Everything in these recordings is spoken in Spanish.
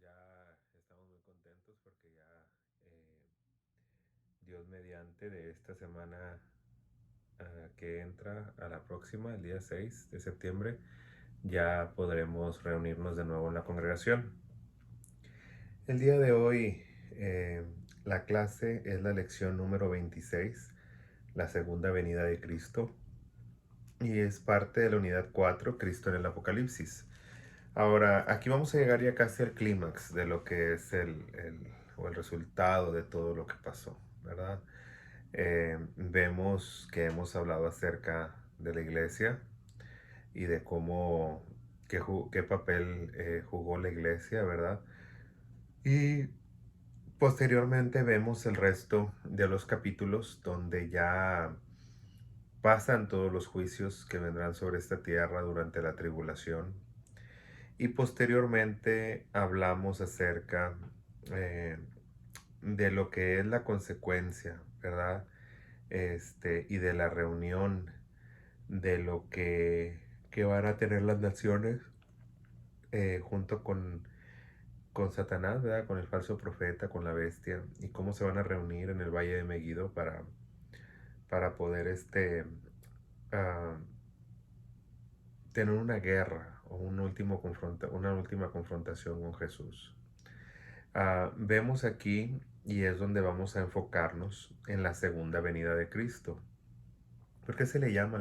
ya estamos muy contentos porque ya Dios mediante de esta semana que entra a la próxima, el día 6 de septiembre, ya podremos reunirnos de nuevo en la congregación. El día de hoy la clase es la lección número 26, la segunda venida de Cristo, y es parte de la unidad 4, Cristo en el Apocalipsis. Ahora, aquí vamos a llegar ya casi al clímax de lo que es el resultado de todo lo que pasó, ¿verdad? Vemos que hemos hablado acerca de la iglesia y de cómo, qué papel jugó la iglesia, ¿verdad? Y posteriormente vemos el resto de los capítulos donde ya pasan todos los juicios que vendrán sobre esta tierra durante la tribulación. Y posteriormente hablamos acerca eh, de lo que es la consecuencia, ¿verdad? Y de la reunión de lo que van a tener las naciones junto con Satanás, ¿verdad? Con el falso profeta, con la bestia, y cómo se van a reunir en el Valle de Megiddo para poder ah, tener una guerra o una última confrontación con Jesús. Vemos aquí, y es donde vamos a enfocarnos, en la segunda venida de Cristo. ¿Por qué se le llama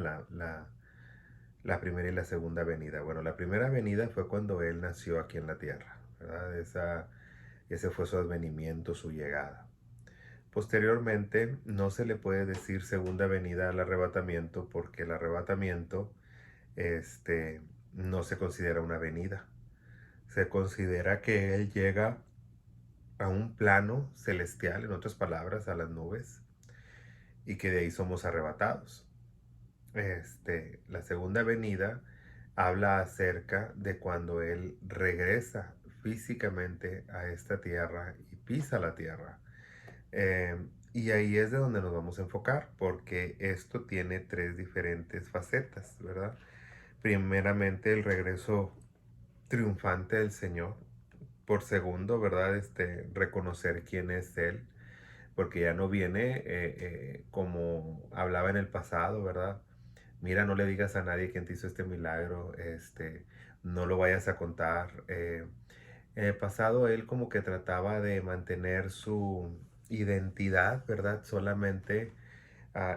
la primera y la segunda venida? Bueno, la primera venida fue cuando Él nació aquí en la tierra, ¿verdad? Ese fue su advenimiento, su llegada. Posteriormente, no se le puede decir segunda venida al arrebatamiento porque el arrebatamiento no se considera una venida. Se considera que Él llega a un plano celestial, en otras palabras, a las nubes, y que de ahí somos arrebatados. La segunda venida habla acerca de cuando Él regresa físicamente a esta tierra y pisa la tierra. Y ahí es de donde nos vamos a enfocar, porque esto tiene tres diferentes facetas, ¿verdad? Primeramente, el regreso triunfante del Señor. Por segundo, ¿verdad? Reconocer quién es Él, porque ya no viene como hablaba en el pasado, ¿verdad? Mira, no le digas a nadie quién te hizo este milagro, no lo vayas a contar. En el pasado él como que trataba de mantener su identidad, ¿verdad? Solamente,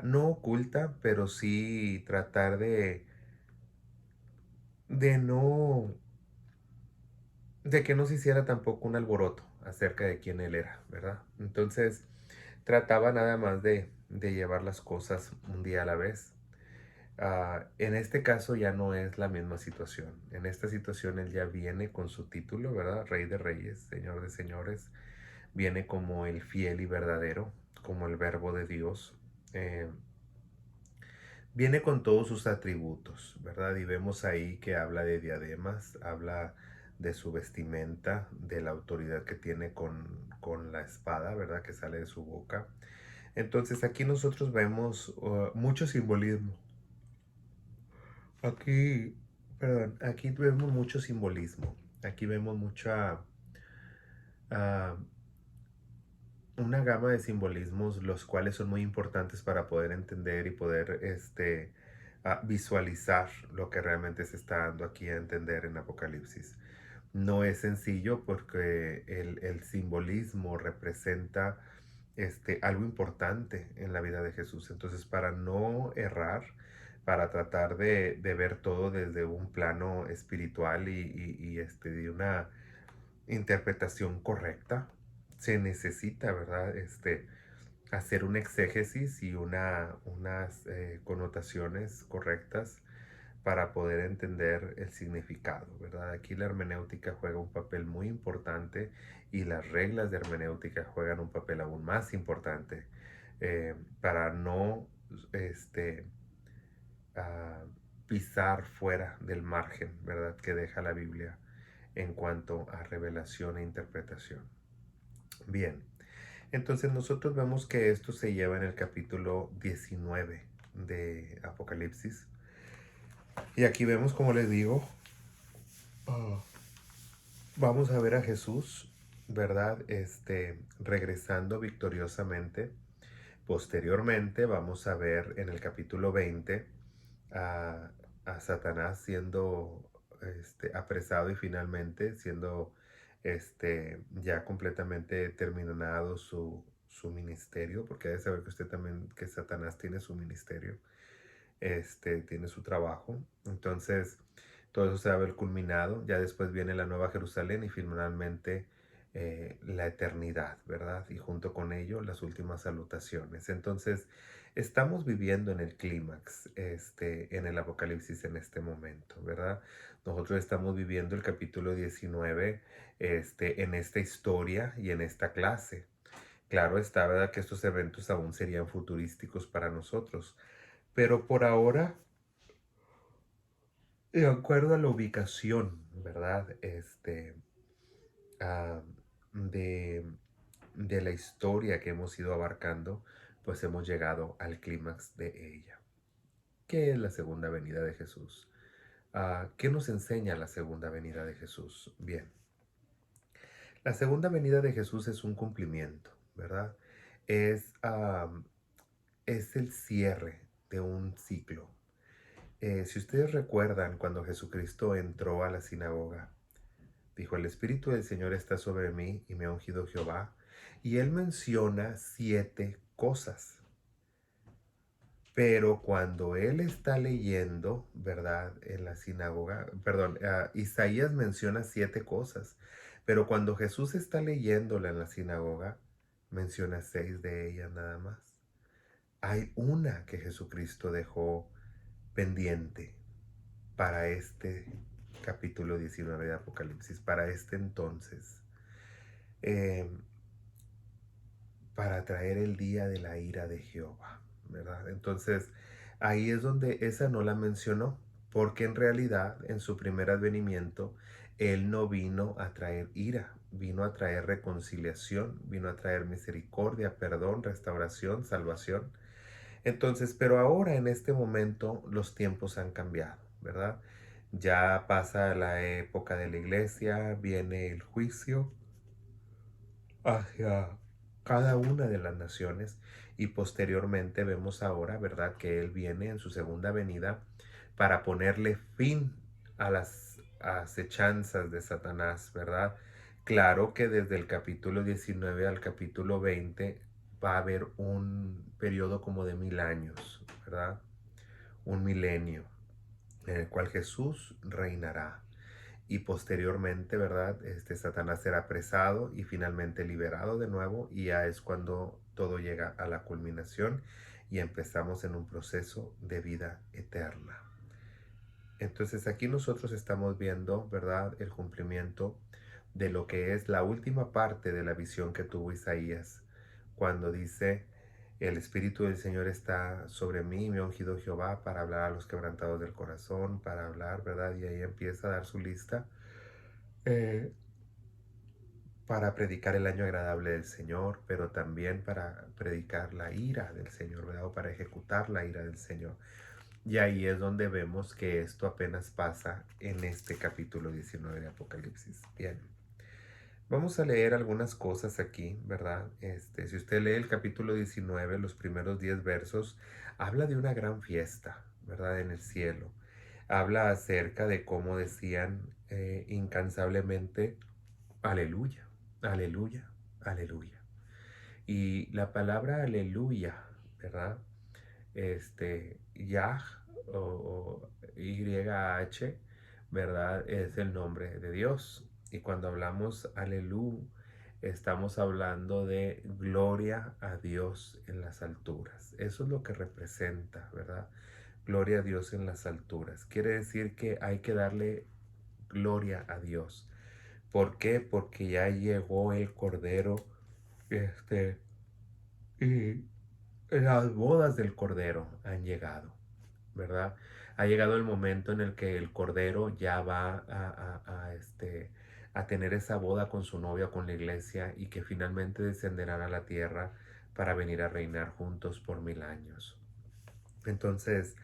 no oculta, pero sí tratar de no, de que no se hiciera tampoco un alboroto acerca de quién él era, ¿verdad? Entonces trataba nada más de llevar las cosas un día a la vez. En este caso ya no es la misma situación. En esta situación él ya viene con su título, ¿verdad? Rey de reyes, Señor de señores. Viene como el fiel y verdadero, como el verbo de Dios. Eh, Viene con todos sus atributos, ¿verdad? Y vemos ahí que habla de diademas, habla de su vestimenta, de la autoridad que tiene con la espada, ¿verdad? Que sale de su boca. Entonces aquí nosotros vemos mucho simbolismo. Aquí, perdón, aquí vemos mucho simbolismo. Aquí vemos ah, una gama de simbolismos, los cuales son muy importantes para poder entender y poder visualizar lo que realmente se está dando aquí a entender en Apocalipsis. No es sencillo porque el simbolismo representa algo importante en la vida de Jesús. Entonces, para no errar, para tratar de ver todo desde un plano espiritual y de una interpretación correcta, se necesita, ¿verdad? Hacer un exégesis y unas connotaciones correctas para poder entender el significado, ¿verdad? Aquí la hermenéutica juega un papel muy importante y las reglas de hermenéutica juegan un papel aún más importante para no este, ah, pisar fuera del margen, ¿verdad? Que deja la Biblia en cuanto a revelación e interpretación. Bien, entonces nosotros vemos que esto se lleva en el capítulo 19 de Apocalipsis. Y aquí vemos, como les digo, vamos a ver a Jesús, ¿verdad? Regresando victoriosamente. Posteriormente vamos a ver en el capítulo 20 a, a Satanás siendo apresado y finalmente siendo ya completamente terminado su ministerio, porque debe saber que usted también, que Satanás tiene su ministerio, tiene su trabajo. Entonces, todo eso se va a ver culminado. Ya después viene la Nueva Jerusalén y finalmente la eternidad, ¿verdad? Y junto con ello las últimas salutaciones. Entonces, estamos viviendo en el clímax, en el Apocalipsis en este momento, ¿verdad? Nosotros estamos viviendo el capítulo 19, en esta historia y en esta clase. Claro está, ¿verdad? Que estos eventos aún serían futurísticos para nosotros. Pero por ahora, de acuerdo a la ubicación, ¿verdad? Ah, de, de la historia que hemos ido abarcando, pues hemos llegado al clímax de ella. ¿Qué es la segunda venida de Jesús? ¿Qué nos enseña la segunda venida de Jesús? Bien, la segunda venida de Jesús es un cumplimiento, ¿verdad? Es, es el cierre de un ciclo. Si ustedes recuerdan cuando Jesucristo entró a la sinagoga, dijo: el Espíritu del Señor está sobre mí y me ha ungido Jehová. Y él menciona 7 cosas. Pero cuando él está leyendo, ¿verdad? En la sinagoga, perdón, Isaías menciona 7 cosas. Pero cuando Jesús está leyéndola en la sinagoga, menciona 6 de ellas nada más. Hay una que Jesucristo dejó pendiente para este capítulo 19 de Apocalipsis, para este entonces, eh, para traer el día de la ira de Jehová, ¿verdad? Entonces, ahí es donde esa no la mencionó, porque en realidad en su primer advenimiento, Él no vino a traer ira, vino a traer reconciliación, vino a traer misericordia, perdón, restauración, salvación. Entonces, pero ahora en este momento los tiempos han cambiado, ¿verdad? Ya pasa la época de la iglesia, viene el juicio hacia cada una de las naciones y posteriormente vemos ahora, ¿verdad?, que Él viene en su segunda venida para ponerle fin a las acechanzas de Satanás, ¿verdad? Claro que desde el capítulo 19 al capítulo 20 va a haber un periodo como de 1000 años, ¿verdad? Un milenio en el cual Jesús reinará y posteriormente, ¿verdad? Satanás será apresado y finalmente liberado de nuevo y ya es cuando todo llega a la culminación y empezamos en un proceso de vida eterna. Entonces aquí nosotros estamos viendo, ¿verdad?, el cumplimiento de lo que es la última parte de la visión que tuvo Isaías, cuando dice: el Espíritu del Señor está sobre mí y me ha ungido Jehová para hablar a los quebrantados del corazón, para hablar, ¿verdad? Y ahí empieza a dar su lista, eh, para predicar el año agradable del Señor, pero también para predicar la ira del Señor, ¿verdad? O para ejecutar la ira del Señor. Y ahí es donde vemos que esto apenas pasa en este capítulo 19 de Apocalipsis. Bien, vamos a leer algunas cosas aquí, ¿verdad? Si usted lee el capítulo 19, los primeros 10 versos, habla de una gran fiesta, ¿verdad? En el cielo. Habla acerca de cómo decían incansablemente: aleluya, aleluya, aleluya. Y la palabra aleluya, ¿verdad? Yah o YH, ¿verdad? Es el nombre de Dios. Y cuando hablamos aleluya, estamos hablando de gloria a Dios en las alturas. Eso es lo que representa, ¿verdad? Gloria a Dios en las alturas. Quiere decir que hay que darle gloria a Dios. ¿Por qué? Porque ya llegó el Cordero, este, y las bodas del Cordero han llegado, ¿verdad? Ha llegado el momento en el que el Cordero ya va a tener esa boda con su novia, con la iglesia, y que finalmente descenderán a la tierra para venir a reinar juntos por 1000 años. Entonces,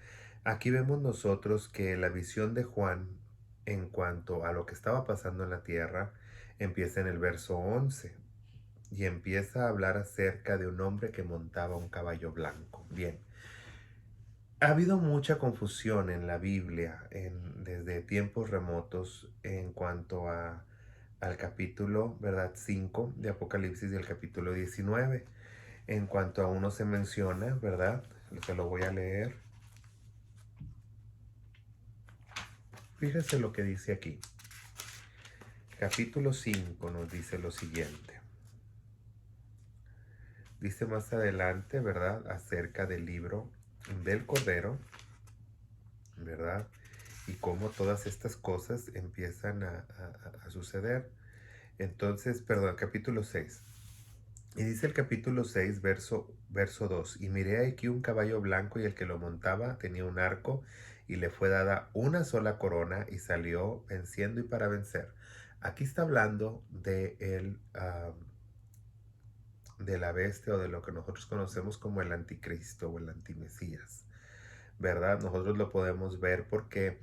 aquí vemos nosotros que la visión de Juan en cuanto a lo que estaba pasando en la tierra Empieza en el verso 11 y empieza a hablar acerca de un hombre que montaba un caballo blanco. Bien, ha habido mucha confusión en la Biblia desde tiempos remotos en cuanto al capítulo, ¿verdad? 5 de Apocalipsis y el capítulo 19. En cuanto a uno se menciona, ¿verdad? Se lo voy a leer. Fíjese lo que dice aquí. Capítulo 5 nos dice lo siguiente. Dice más adelante, ¿verdad? Acerca del libro del Cordero, ¿verdad? Y cómo todas estas cosas empiezan a suceder. Entonces, perdón, capítulo 6. Y dice el capítulo 6, verso 2. Y miré aquí un caballo blanco y el que lo montaba tenía un arco y le fue dada una sola corona y salió venciendo y para vencer. Aquí está hablando de la bestia o de lo que nosotros conocemos como el anticristo o el antimesías, ¿verdad? Nosotros lo podemos ver porque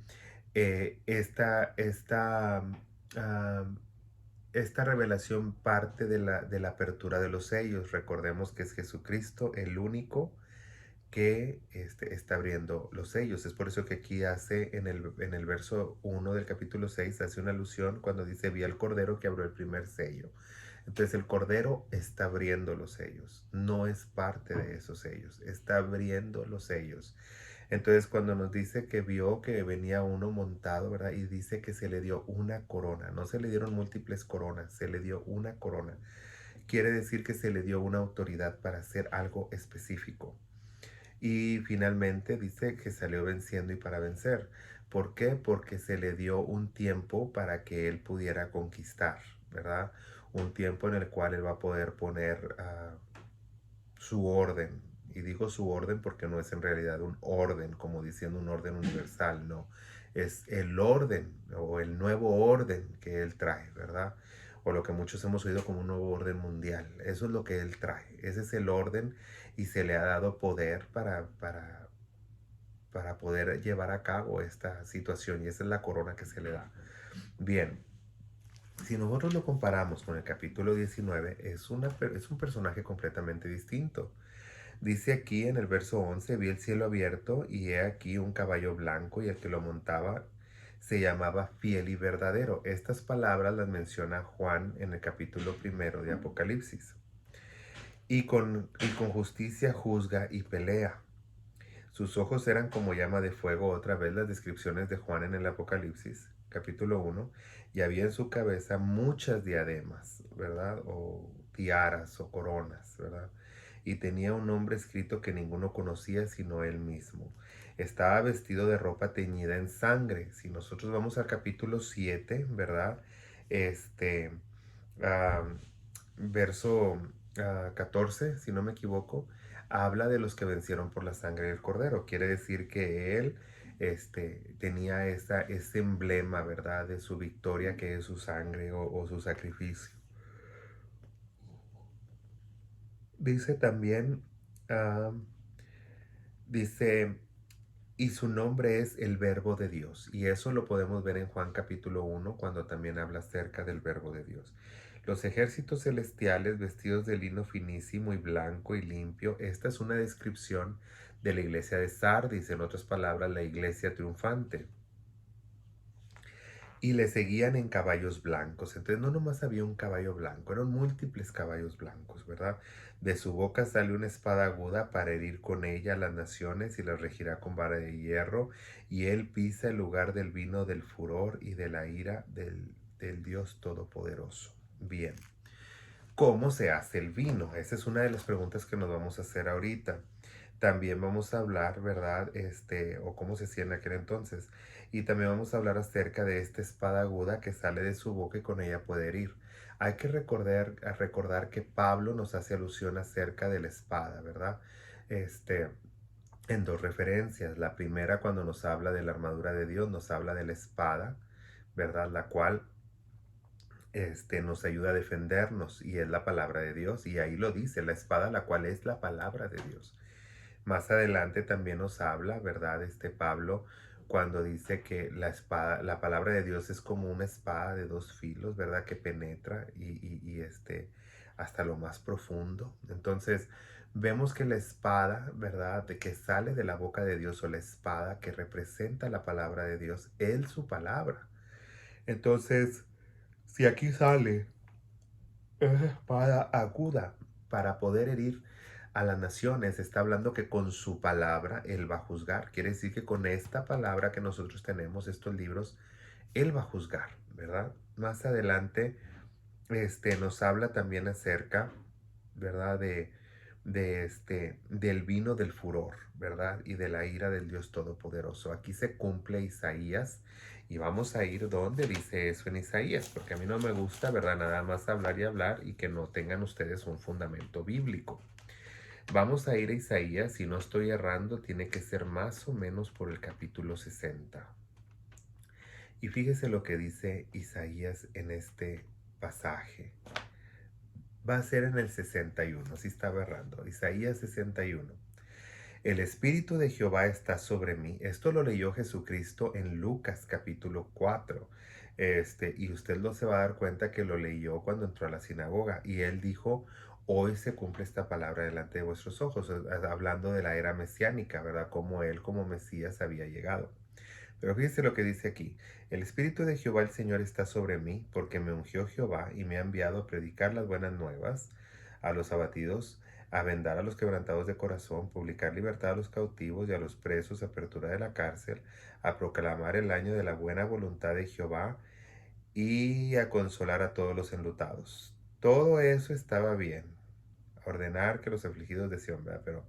ah, esta revelación parte de la apertura de los sellos. Recordemos que es Jesucristo el único que está abriendo los sellos. Es por eso que aquí hace en el verso 1 del capítulo 6, hace una alusión cuando dice, vi al Cordero que abrió el primer sello. Entonces el Cordero está abriendo los sellos, no es parte de esos sellos, está abriendo los sellos. Entonces cuando nos dice que vio que venía uno montado, ¿verdad? Y dice que se le dio una corona, no se le dieron múltiples coronas, se le dio una corona. Quiere decir que se le dio una autoridad para hacer algo específico. Y finalmente dice que salió venciendo y para vencer. ¿Por qué? Porque se le dio un tiempo para que él pudiera conquistar, ¿verdad? Un tiempo en el cual él va a poder poner su orden. Y digo su orden porque no es en realidad un orden, como diciendo un orden universal, no. Es el orden o el nuevo orden que él trae, ¿verdad? O lo que muchos hemos oído como un nuevo orden mundial. Eso es lo que él trae. Ese es el orden y se le ha dado poder para poder llevar a cabo esta situación y esa es la corona que se le da. Bien, si nosotros lo comparamos con el capítulo 19, es un personaje completamente distinto. Dice aquí en el verso 11, vi el cielo abierto y he aquí un caballo blanco y el que lo montaba se llamaba fiel y verdadero. Estas palabras las menciona Juan en el capítulo 1 de Apocalipsis. Y con justicia juzga y pelea. Sus ojos eran como llama de fuego, otra vez las descripciones de Juan en el Apocalipsis, capítulo 1, y había en su cabeza muchas diademas, ¿verdad? O tiaras o coronas, ¿verdad? Y tenía un nombre escrito que ninguno conocía sino él mismo. Estaba vestido de ropa teñida en sangre. Si nosotros vamos al capítulo 7, ¿verdad? Este, ah, verso 14, si no me equivoco, habla de los que vencieron por la sangre del cordero. Quiere decir que él tenía ese emblema, ¿verdad? De su victoria, que es su sangre o su sacrificio. Dice también, ah, dice, y su nombre es el Verbo de Dios. Y eso lo podemos ver en Juan capítulo 1, cuando también habla acerca del Verbo de Dios. Los ejércitos celestiales vestidos de lino finísimo y blanco y limpio. Esta es una descripción de la iglesia de Sardis, en otras palabras, la iglesia triunfante. Y le seguían en caballos blancos. Entonces no nomás había un caballo blanco, eran múltiples caballos blancos, ¿verdad? De su boca sale una espada aguda para herir con ella a las naciones y las regirá con vara de hierro. Y él pisa el lugar del vino del furor y de la ira del Dios Todopoderoso. Bien. ¿Cómo se hace el vino? Esa es una de las preguntas que nos vamos a hacer ahorita. También vamos a hablar, ¿verdad? O cómo se hacía en aquel entonces. Y también vamos a hablar acerca de esta espada aguda que sale de su boca y con ella puede herir. Hay que recordar que Pablo nos hace alusión acerca de la espada, ¿verdad? Este, en dos referencias. La primera, cuando nos habla de la armadura de Dios, nos habla de la espada, ¿verdad? La cual nos ayuda a defendernos y es la palabra de Dios. Y ahí lo dice, la espada, la cual es la palabra de Dios. Más adelante también nos habla, ¿verdad? Pablo, cuando dice que la espada, la palabra de Dios es como una espada de dos filos, ¿verdad? Que penetra hasta lo más profundo. Entonces, vemos que la espada, ¿verdad? De que sale de la boca de Dios, o la espada que representa la palabra de Dios, es su palabra. Entonces, si aquí sale esa espada aguda para poder herir a las naciones, está hablando que con su palabra Él va a juzgar. Quiere decir que con esta palabra que nosotros tenemos, estos libros, Él va a juzgar, ¿verdad? Más adelante, nos habla también acerca, ¿verdad? Del vino del furor, ¿verdad? Y de la ira del Dios Todopoderoso. Aquí se cumple Isaías, y vamos a ir donde dice eso en Isaías, porque a mí no me gusta, ¿verdad? Nada más hablar y hablar y que no tengan ustedes un fundamento bíblico. Vamos a ir a Isaías, si no estoy errando, tiene que ser más o menos por el capítulo 60. Y fíjese lo que dice Isaías en este pasaje. Va a ser en el 61, si estaba errando. Isaías 61. El Espíritu de Jehová está sobre mí. Esto lo leyó Jesucristo en Lucas capítulo 4. Y usted no se va a dar cuenta que lo leyó cuando entró a la sinagoga. Y él dijo, hoy se cumple esta palabra delante de vuestros ojos, hablando de la era mesiánica, ¿verdad? Como él como Mesías había llegado. Pero fíjese lo que dice aquí. El Espíritu de Jehová el Señor está sobre mí, porque me ungió Jehová y me ha enviado a predicar las buenas nuevas a los abatidos, a vendar a los quebrantados de corazón, publicar libertad a los cautivos y a los presos, apertura de la cárcel, a proclamar el año de la buena voluntad de Jehová y a consolar a todos los enlutados. Todo eso estaba bien. Ordenar que los afligidos de Sión, ¿verdad? Pero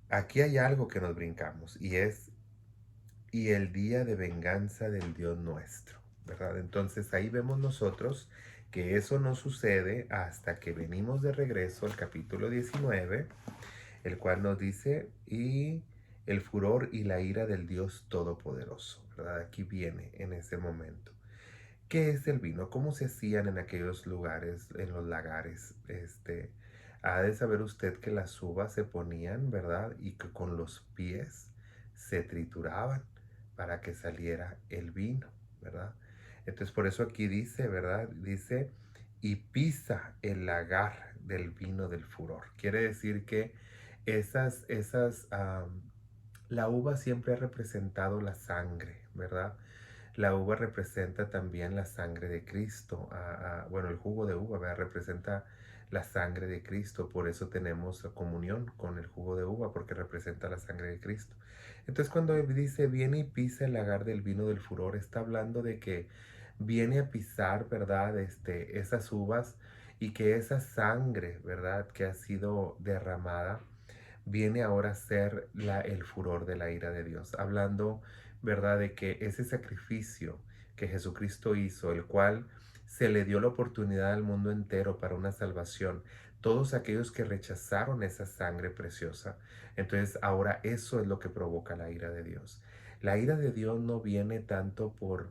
aquí hay algo que nos brincamos, y el día de venganza del Dios nuestro, ¿verdad? Entonces ahí vemos nosotros que eso no sucede hasta que venimos de regreso al capítulo 19, el cual nos dice, y el furor y la ira del Dios Todopoderoso, ¿verdad? Aquí viene en ese momento. ¿Qué es el vino? ¿Cómo se hacían en aquellos lugares, en los lagares? Ha de saber usted que las uvas se ponían, ¿verdad? Y que con los pies se trituraban para que saliera el vino, ¿verdad? Entonces por eso aquí dice, ¿verdad? Dice, y pisa el lagar del vino del furor. Quiere decir que la uva siempre ha representado la sangre, ¿verdad? La uva representa también la sangre de Cristo. Bueno, el jugo de uva, ¿verdad? Representa la sangre de Cristo. Por eso tenemos comunión con el jugo de uva, porque representa la sangre de Cristo. Entonces cuando dice viene y pisa el lagar del vino del furor, está hablando de que viene a pisar, ¿verdad? Esas uvas, y que esa sangre, ¿verdad? Que ha sido derramada, viene ahora a ser el furor de la ira de Dios. Hablando, ¿verdad?, de que ese sacrificio que Jesucristo hizo, el cual se le dio la oportunidad al mundo entero para una salvación, todos aquellos que rechazaron esa sangre preciosa, entonces ahora eso es lo que provoca la ira de Dios. La ira de Dios no viene tanto por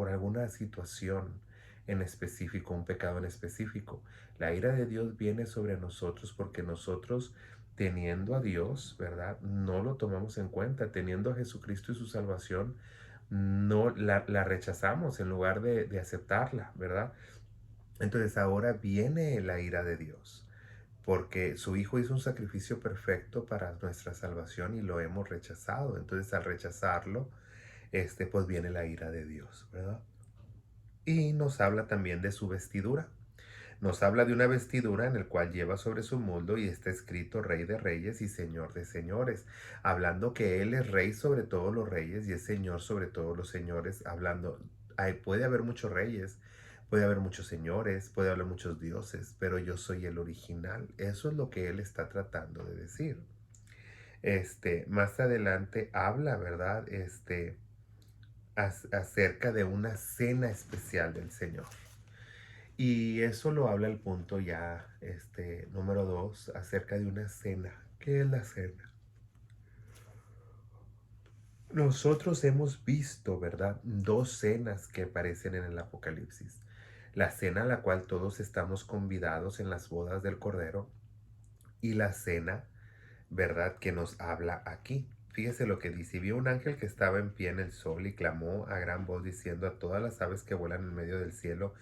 alguna situación en específico, un pecado en específico. La ira de Dios viene sobre nosotros porque nosotros, teniendo a Dios, ¿verdad? No lo tomamos en cuenta. Teniendo a Jesucristo y su salvación, no la rechazamos en lugar de aceptarla, ¿verdad? Entonces ahora viene la ira de Dios, porque su Hijo hizo un sacrificio perfecto para nuestra salvación y lo hemos rechazado. Entonces al rechazarlo, pues viene la ira de Dios, ¿verdad? Y nos habla también de su vestidura. Nos habla de una vestidura en el cual lleva sobre su muslo y está escrito Rey de Reyes y Señor de Señores, hablando que Él es Rey sobre todos los reyes y es Señor sobre todos los señores, hablando, puede haber muchos reyes, puede haber muchos señores, puede haber muchos dioses, pero yo soy el original. Eso es lo que Él está tratando de decir. Más adelante habla, ¿verdad? Acerca de una cena especial del Señor. Y eso lo habla el punto ya, número 2, acerca de una cena. ¿Qué es la cena? Nosotros hemos visto, ¿verdad? Dos cenas que aparecen en el Apocalipsis. La cena a la cual todos estamos convidados en las bodas del Cordero, y la cena, ¿verdad?, que nos habla aquí. Fíjese lo que dice: "Y vi un ángel que estaba en pie en el sol y clamó a gran voz diciendo a todas las aves que vuelan en medio del cielo,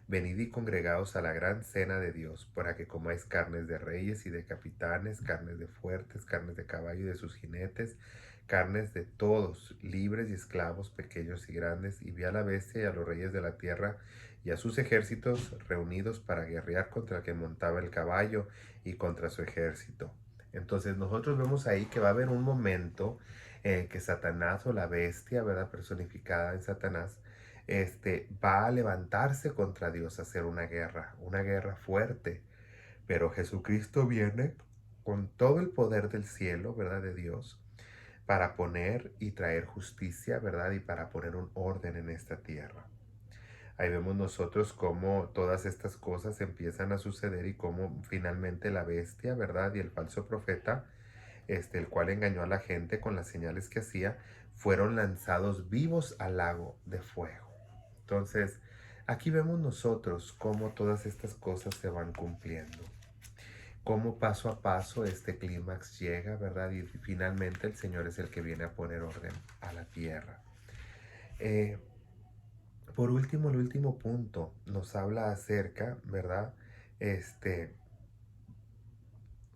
venid y congregaos a la gran cena de Dios, para que comáis carnes de reyes y de capitanes, carnes de fuertes, carnes de caballo y de sus jinetes, carnes de todos, libres y esclavos, pequeños y grandes. Y vi a la bestia y a los reyes de la tierra y a sus ejércitos reunidos para guerrear contra el que montaba el caballo y contra su ejército". Entonces nosotros vemos ahí que va a haber un momento en que Satanás o la bestia, ¿verdad? Personificada en Satanás, va a levantarse contra Dios, a hacer una guerra fuerte. Pero Jesucristo viene con todo el poder del cielo, ¿verdad? De Dios, para poner y traer justicia, ¿verdad? Y para poner un orden en esta tierra. Ahí vemos nosotros cómo todas estas cosas empiezan a suceder y cómo finalmente la bestia, ¿verdad? Y el falso profeta, el cual engañó a la gente con las señales que hacía, fueron lanzados vivos al lago de fuego. Entonces, aquí vemos nosotros cómo todas estas cosas se van cumpliendo, cómo paso a paso este clímax llega, ¿verdad? Y finalmente el Señor es el que viene a poner orden a la tierra. Eh, por último, el último punto nos habla acerca, ¿verdad? Este,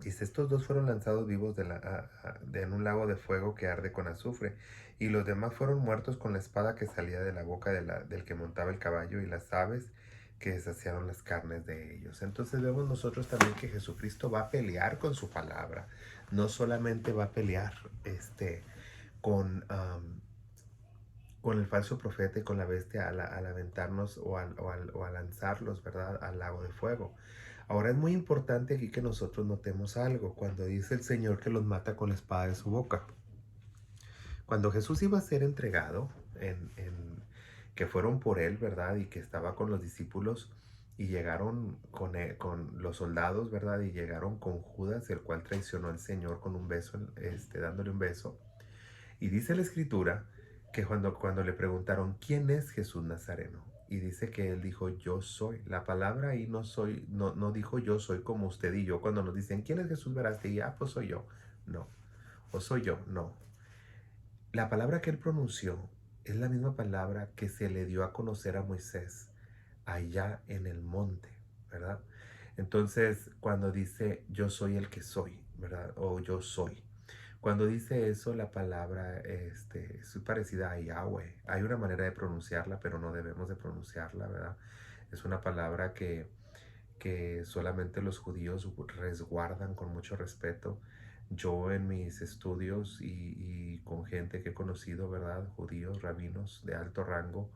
Dice: estos dos fueron lanzados vivos en un lago de fuego que arde con azufre, y los demás fueron muertos con la espada que salía de la boca del que montaba el caballo, y las aves que saciaron las carnes de ellos. Entonces vemos nosotros también que Jesucristo va a pelear con su palabra. No solamente va a pelear con, con el falso profeta y con la bestia al aventarnos o al lanzarlos, ¿verdad? Al lago de fuego. Ahora es muy importante aquí que nosotros notemos algo cuando dice el Señor que los mata con la espada de su boca. Cuando Jesús iba a ser entregado, que fueron por él, ¿verdad? Y que estaba con los discípulos y llegaron con los soldados, ¿verdad? Y llegaron con Judas, el cual traicionó al Señor con un beso, dándole un beso. Y dice la Escritura que cuando le preguntaron: ¿quién es Jesús Nazareno? Y dice que él dijo: yo soy. La palabra ahí no dijo yo soy como usted y yo. Cuando nos dicen: ¿quién es Jesús Verástegui? Pues soy yo. No. O soy yo. No. La palabra que él pronunció es la misma palabra que se le dio a conocer a Moisés allá en el monte, ¿verdad? Entonces, cuando dice yo soy el que soy, ¿verdad? O yo soy. Cuando dice eso, la palabra es parecida a Yahweh. Hay una manera de pronunciarla, pero no debemos de pronunciarla, ¿verdad? Es una palabra que solamente los judíos resguardan con mucho respeto. Yo en mis estudios y con gente que he conocido, ¿verdad? Judíos, rabinos de alto rango,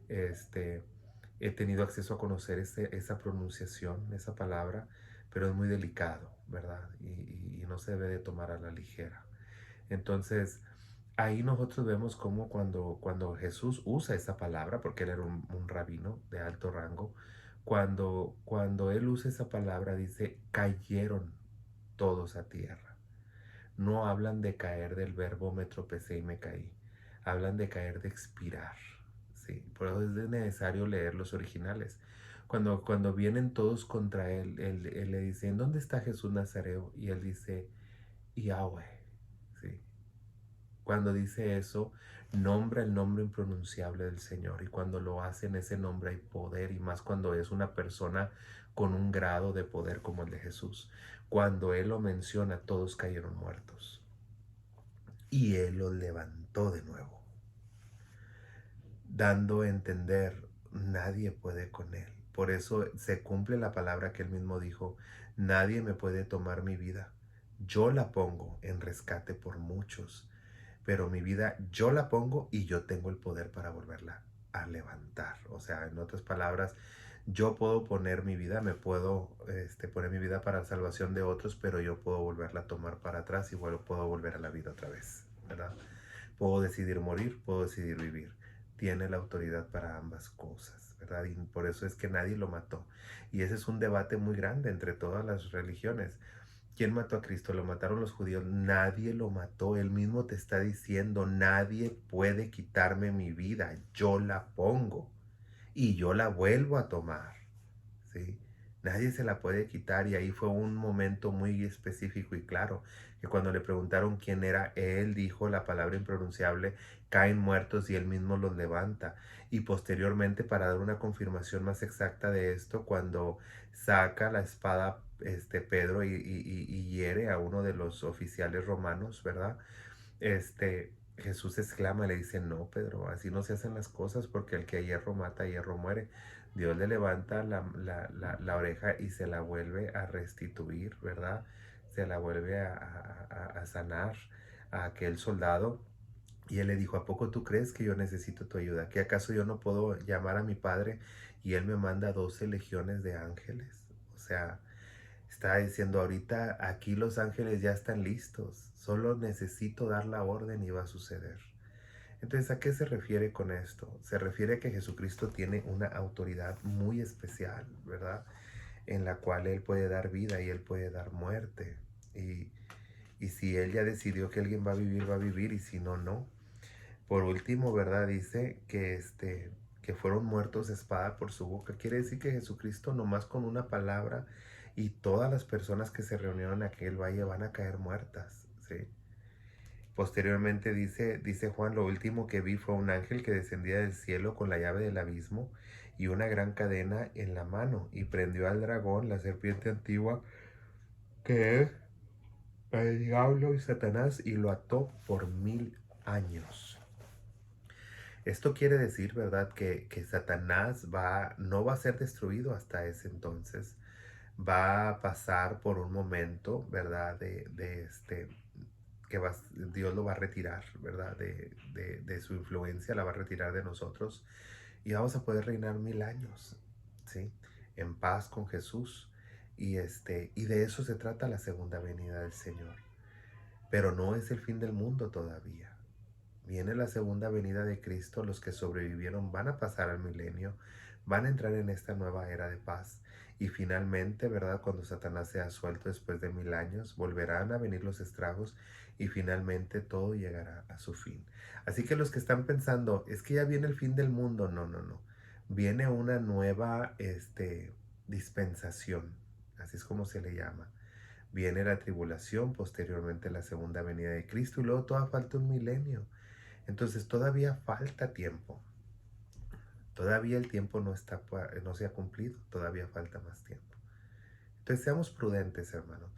he tenido acceso a conocer esa pronunciación, esa palabra, pero es muy delicado, ¿verdad? Y no se debe de tomar a la ligera. Entonces, ahí nosotros vemos cómo cuando Jesús usa esa palabra, porque él era un rabino de alto rango, cuando él usa esa palabra, dice: cayeron todos a tierra. No hablan de caer del verbo me tropecé y me caí. Hablan de caer, de expirar. Sí, por eso es necesario leer los originales. Cuando vienen todos contra él le dicen: ¿dónde está Jesús Nazareo? Y él dice: Yahweh. Sí. Cuando dice eso, nombra el nombre impronunciable del Señor. Y cuando lo hace, en ese nombre hay poder, y más cuando es una persona con un grado de poder como el de Jesús. Cuando Él lo menciona, todos cayeron muertos. Y Él los levantó de nuevo, dando a entender: nadie puede con Él. Por eso se cumple la palabra que Él mismo dijo: nadie me puede tomar mi vida. Yo la pongo en rescate por muchos, pero mi vida yo la pongo y yo tengo el poder para volverla a levantar. O sea, en otras palabras, yo puedo poner mi vida, me puedo poner mi vida para la salvación de otros, pero yo puedo volverla a tomar para atrás y puedo volver a la vida otra vez, ¿verdad? Puedo decidir morir, puedo decidir vivir. Tiene la autoridad para ambas cosas, ¿verdad? Y por eso es que nadie lo mató. Y ese es un debate muy grande entre todas las religiones. ¿Quién mató a Cristo? ¿Lo mataron los judíos? Nadie lo mató. Él mismo te está diciendo: nadie puede quitarme mi vida. Yo la pongo y yo la vuelvo a tomar. ¿Sí? nadie se la puede quitar. Y ahí fue un momento muy específico y claro, que cuando le preguntaron quién era, él dijo la palabra impronunciable, caen muertos y él mismo los levanta. Y posteriormente, para dar una confirmación más exacta de esto, cuando saca la espada Pedro y hiere a uno de los oficiales romanos, ¿verdad? Jesús exclama, le dice, no, Pedro, así no se hacen las cosas, porque el que a hierro mata, a hierro muere. Dios le levanta la oreja y se la vuelve a restituir, ¿verdad? Se la vuelve a sanar a aquel soldado. Y él le dijo, ¿a poco tú crees que yo necesito tu ayuda? ¿Que acaso yo no puedo llamar a mi padre y él me manda 12 legiones de ángeles? O sea, está diciendo ahorita, aquí los ángeles ya están listos, solo necesito dar la orden y va a suceder. Entonces, ¿a qué se refiere con esto? Se refiere a que Jesucristo tiene una autoridad muy especial, ¿verdad? En la cual Él puede dar vida y Él puede dar muerte. Y, y si Él ya decidió que alguien va a vivir y si no, no. Por último, ¿verdad? Dice que fueron muertos de espada por su boca. Quiere decir que Jesucristo nomás con una palabra y todas las personas que se reunieron en aquel valle van a caer muertas, ¿sí? Posteriormente dice Juan, lo último que vi fue un ángel que descendía del cielo con la llave del abismo y una gran cadena en la mano y prendió al dragón, la serpiente antigua, que es el diablo y Satanás, y lo ató por 1000 años. Esto quiere decir, ¿verdad?, que Satanás no va a ser destruido hasta ese entonces. Va a pasar por un momento, ¿verdad?, Dios lo va a retirar, ¿verdad?, de su influencia, la va a retirar de nosotros y vamos a poder reinar 1000 años, ¿sí? En paz con Jesús. Y de eso se trata la segunda venida del Señor. Pero no es el fin del mundo todavía. Viene la segunda venida de Cristo, los que sobrevivieron van a pasar al milenio, van a entrar en esta nueva era de paz. Y finalmente, ¿verdad? Cuando Satanás sea suelto después de 1000 años, volverán a venir los estragos y finalmente todo llegará a su fin. Así que los que están pensando, es que ya viene el fin del mundo, no, no, no. Viene una nueva, dispensación, así es como se le llama. Viene la tribulación, posteriormente la segunda venida de Cristo y luego todavía falta un milenio. Entonces todavía falta tiempo. Todavía el tiempo no se ha cumplido. Todavía falta más tiempo. Entonces seamos prudentes, hermanos.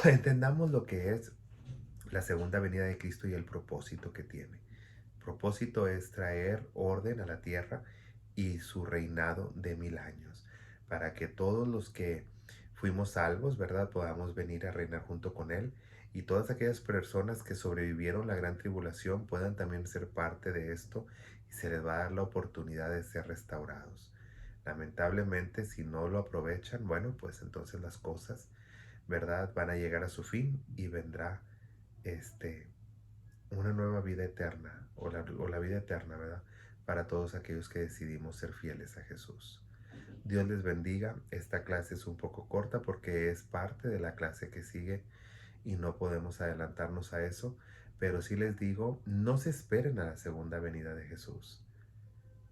Entendamos lo que es la segunda venida de Cristo y el propósito que tiene. El propósito es traer orden a la tierra y su reinado de 1000 años. Para que todos los que fuimos salvos, ¿verdad?, podamos venir a reinar junto con Él. Y todas aquellas personas que sobrevivieron la gran tribulación puedan también ser parte de esto y se les va a dar la oportunidad de ser restaurados. Lamentablemente, si no lo aprovechan, bueno, pues entonces las cosas, ¿verdad?, van a llegar a su fin y vendrá este, una nueva vida eterna o la vida eterna, ¿verdad?, para todos aquellos que decidimos ser fieles a Jesús. Dios les bendiga. Esta clase es un poco corta porque es parte de la clase que sigue y no podemos adelantarnos a eso, pero sí les digo, no se esperen a la segunda venida de Jesús.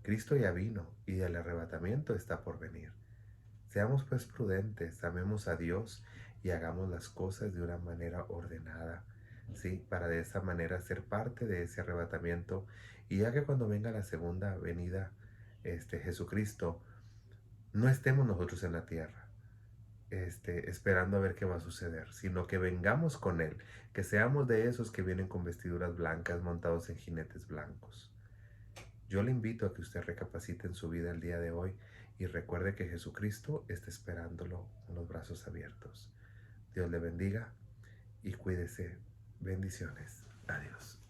Cristo ya vino y el arrebatamiento está por venir. Seamos pues prudentes, amemos a Dios y hagamos las cosas de una manera ordenada, ¿sí? Para de esa manera ser parte de ese arrebatamiento y ya que cuando venga la segunda venida, Jesucristo, no estemos nosotros en la tierra, esperando a ver qué va a suceder, sino que vengamos con Él, que seamos de esos que vienen con vestiduras blancas montados en jinetes blancos. Yo le invito a que usted recapacite en su vida el día de hoy y recuerde que Jesucristo está esperándolo con los brazos abiertos. Dios le bendiga y cuídese. Bendiciones. Adiós.